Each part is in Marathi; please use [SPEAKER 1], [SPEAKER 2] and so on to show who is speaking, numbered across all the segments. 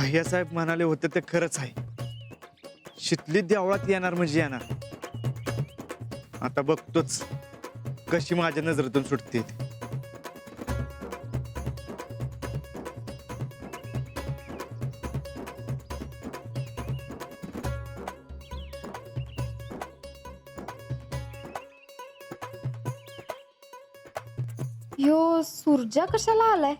[SPEAKER 1] भैयासाहेब म्हणाले होते ते खरंच आहे. शितली देवळात येणार म्हणजे येणार. आता बघतोच कशी माझ्या नजरेतून सुटते ती.
[SPEAKER 2] ह्यो सुरजा कशाला आलाय?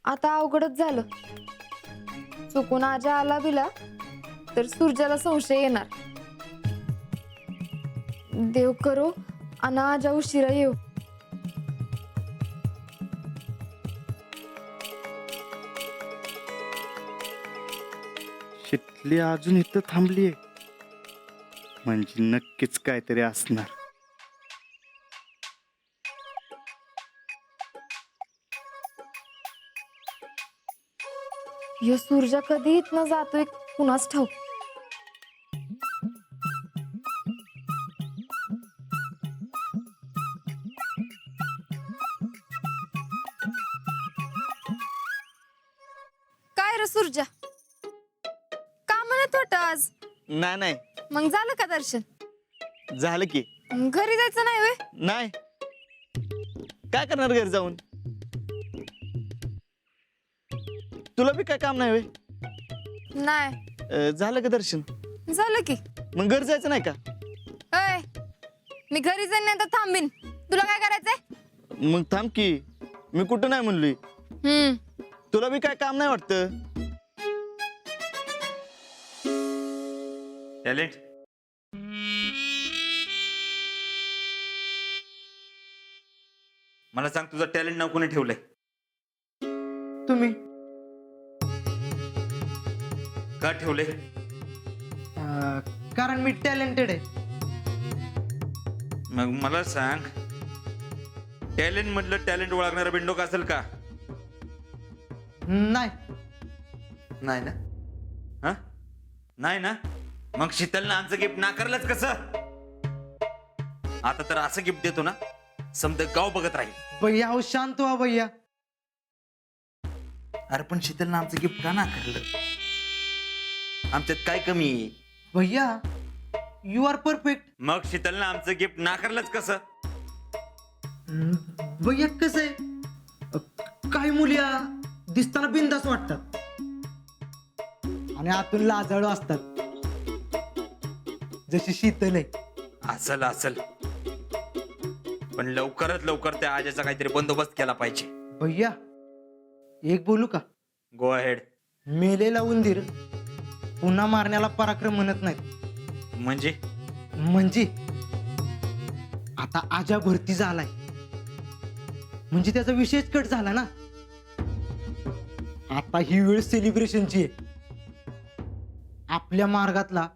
[SPEAKER 2] आता अवघडच झालं. चुकून आजा आला बिला तर सुरजाला संशय येणार. देव करो आणि आजा उशिरा येऊ.
[SPEAKER 1] शितली अजून इथं थांबलीये म्हणजे नक्कीच काहीतरी असणार.
[SPEAKER 2] ह्यो सुरजा कधी इथनं जातोय कुणास ठाऊक. काय रे सुरजा, का म्हणत होता आज?
[SPEAKER 1] नाही नाही
[SPEAKER 2] मग झालं का दर्शन?
[SPEAKER 1] झालं की.
[SPEAKER 2] घरी जायचं नाही वे?
[SPEAKER 1] नाही काय करणार घरी जाऊन? तुला बी काय काम नाही वे?
[SPEAKER 2] नाही.
[SPEAKER 1] झालं का दर्शन?
[SPEAKER 2] झालं की.
[SPEAKER 1] मग घरी जायचं नाही का?
[SPEAKER 2] अय, मी घरी जाईन नाही तर थांबीन. तुला काय करायचंय?
[SPEAKER 1] मग थांब की. मी कुठं नाही म्हणलोय. तुला बी काय काम नाही वाटतं?
[SPEAKER 3] टॅलेंट मला सांग, तुझं टॅलेंट नाव कोणी ठेवलंय?
[SPEAKER 4] तुम्ही
[SPEAKER 3] का ठेवलंय?
[SPEAKER 4] कारण मी टॅलेंटेड आहे.
[SPEAKER 3] मग मला सांग, टॅलेंट मधलं टॅलेंट ओळखणारा बिंडोक असेल का?
[SPEAKER 4] नाही.
[SPEAKER 3] नाही ना? हा, नाही ना? मग शीतलनं आमचं गिफ्ट नाकारलंच कसं? आता तर असं गिफ्ट देतो ना, समजा गाव बघत राहील.
[SPEAKER 4] भैया हो, शांत व्हा भैया.
[SPEAKER 3] अरे पण शीतलनं आमचं गिफ्ट का नाकारलं? आमच्यात काय कमी आहे?
[SPEAKER 4] भैया यू आर परफेक्ट.
[SPEAKER 3] मग शीतलनं आमचं गिफ्ट नाकारलंच कसं?
[SPEAKER 4] भैया कसं आहे, काही मुली दिसताना बिंदास वाटतात आणि आतून लाजाळू असतात, जशी शीतल आहे.
[SPEAKER 3] असल असल, पण लवकरात लवकर त्या आजाचा काहीतरी बंदोबस्त केला पाहिजे.
[SPEAKER 4] भैया एक बोलू का?
[SPEAKER 3] Go ahead.
[SPEAKER 4] मेलेला उंदीर पुन्हा मारण्याला पराक्रम म्हणत नाहीत. म्हणजे आता आजा भरती झालाय म्हणजे त्याचा विषयच कट झाला ना. आता ही वेळ सेलिब्रेशनची आहे. आपल्या मार्गातला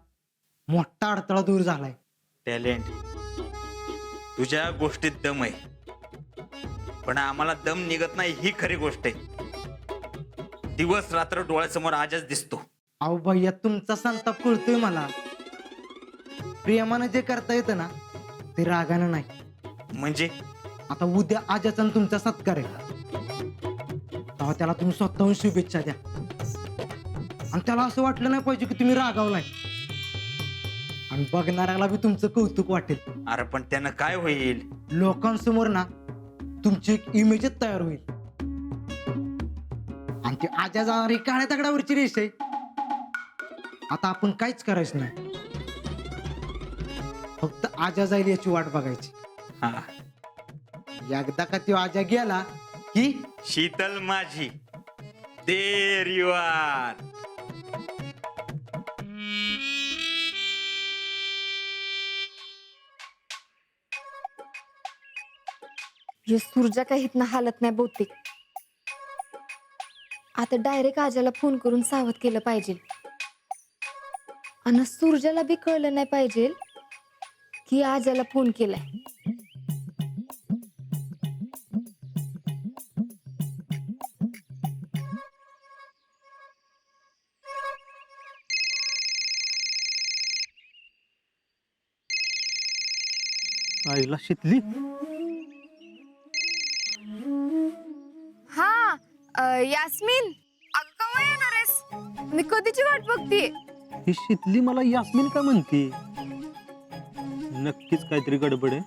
[SPEAKER 4] मोठा अडथळा दूर झालाय.
[SPEAKER 3] टॅलेंट, तुझ्या गोष्टीत दम आहे, पण आम्हाला दम निघत नाही ही खरी गोष्ट आहे. दिवस रात्र डोळ्यासमोर आजच दिसतो.
[SPEAKER 4] अहो भैया, तुमचा संताप कळतोय मला. प्रेमानं जे करता येतं ना ते रागानं नाही.
[SPEAKER 3] म्हणजे
[SPEAKER 4] आता उद्या आजाचा आणि तुमचा सत्कार आहे, तेव्हा त्याला तुम्ही स्वतःहून शुभेच्छा द्या. आणि त्याला असं वाटलं नाही पाहिजे की तुम्ही रागावलाय, आणि बघणाऱ्याला बी तुमचं कौतुक वाटेल.
[SPEAKER 3] अरे पण त्यानं काय होईल?
[SPEAKER 4] लोकांसमोर ना तुमची एक इमेजच तयार होईल. आणि ती आजा जाणारी काळ्या दगडावरची रेष आहे. आता आपण काहीच करायचं नाही, फक्त आजा जाईल याची वाट बघायची.
[SPEAKER 3] हा,
[SPEAKER 4] एकदा का तो आजा गेला की
[SPEAKER 3] शीतल माझी देर यू आर.
[SPEAKER 2] हे सुरजा काही इथनं हालत नाही बहुतेक. आता डायरेक्ट आजाला फोन करून सावध केलं पाहिजे. आणि सुरजाला बी कळलं नाही पाहिजे की आजाला फोन केलाय.
[SPEAKER 5] आईला शितली.
[SPEAKER 2] हा यास्मिन, अगं केव्हा येणार आहेस? मी कधीची वाट बघते.
[SPEAKER 5] ही शितली मला यास्मिन का म्हणते? नक्कीच काहीतरी गडबड आहे.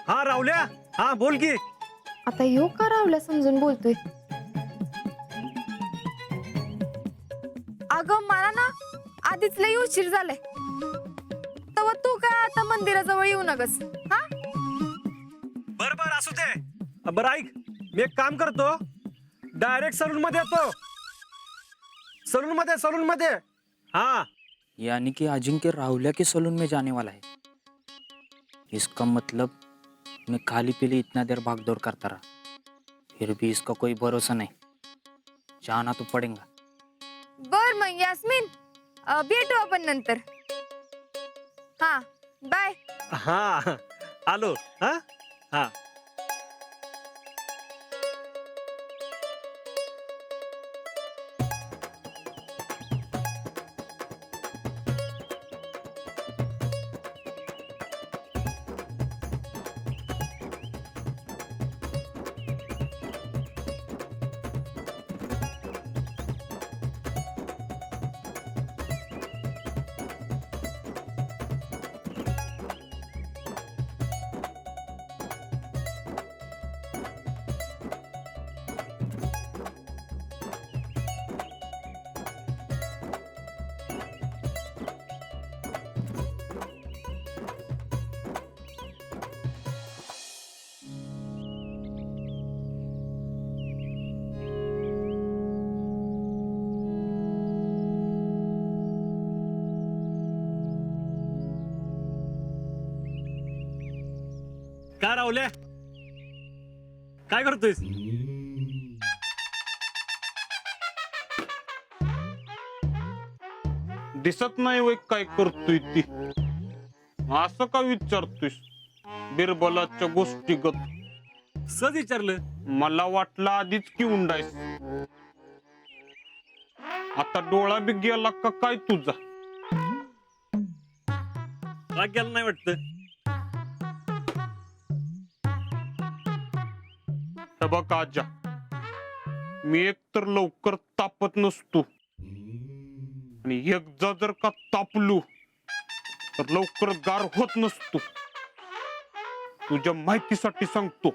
[SPEAKER 1] हा रावल्या, हा बोल की.
[SPEAKER 2] आता ह्यो का रावला समजून बोलतोय? अगं मला ना आधीच लई उशीर झालाय. तेव्हा तू काय आता मंदिराजवळ येऊ नकस. हा
[SPEAKER 1] बर बर असू दे. बरं ऐक, मी एक काम करतो, डायरेक्ट सलून मध्ये येतो. सलून मध्ये. हाँ
[SPEAKER 6] यानी कि अजिंक्य राहुल्या के सलून में जाने वाला है. इसका मतलब मैं खाली पीली इतना देर भागदौड़ करता रहा, फिर भी इसका कोई भरोसा नहीं. जाना तो पड़ेगा.
[SPEAKER 2] बर मग यास्मिन, भेटू आपण नंतर. हा बाय.
[SPEAKER 1] हा आलो. हा हा काय रावल्या, काय करतोयस?
[SPEAKER 7] दिसत नाही वय काय करतोय ती. असं का विचारतोयस बिरबलाच्या गोष्टीगत?
[SPEAKER 1] सहज विचारलं.
[SPEAKER 7] मला वाटलं आधीच की उंडायस. आता डोळा बी गेला का काय तुझा?
[SPEAKER 1] राग गेला नाही वाटतं.
[SPEAKER 7] हे बघ आजा, मी एक तर लवकर तापत नसतो आणि एकदा जर का तापलो तर लवकर गार होत नसतो. तुझ्या माहितीसाठी सांगतो.